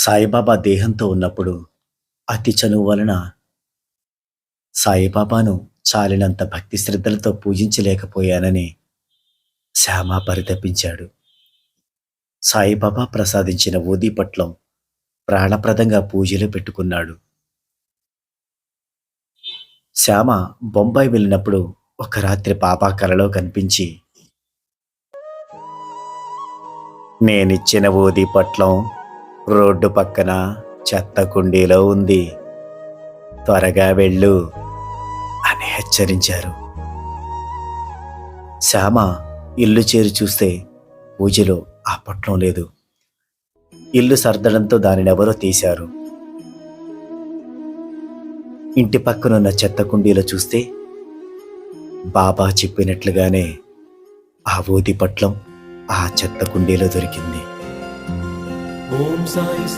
సాయిబాబా దేహంతో ఉన్నప్పుడు అతి చనువు వలన సాయిబాబాను చాలినంత భక్తి శ్రద్ధలతో పూజించలేకపోయానని శ్యామ పరితపించాడు. సాయిబాబా ప్రసాదించిన ఊదీపట్లం ప్రాణప్రదంగా పూజలో పెట్టుకున్నాడు. శ్యామ బొంబాయి వెళ్ళినప్పుడు ఒక రాత్రి బాబా కలలో కనిపించి, నేనిచ్చిన ఊదీపట్లం రోడ్డు పక్కన చెత్త కుండీలో ఉంది, త్వరగా వెళ్ళు అని హెచ్చరించారు. శ్యామ ఇల్లు చేరి చూస్తే పూజలో ఆ పొట్లం లేదు. ఇల్లు సర్దడంతో దానినెవరో తీశారు. ఇంటి పక్కనున్న చెత్త కుండీలో చూస్తే బాబా చెప్పినట్లుగానే ఆ ఊది పట్లం ఆ చెత్త కుండీలో దొరికింది. ఓం సాయి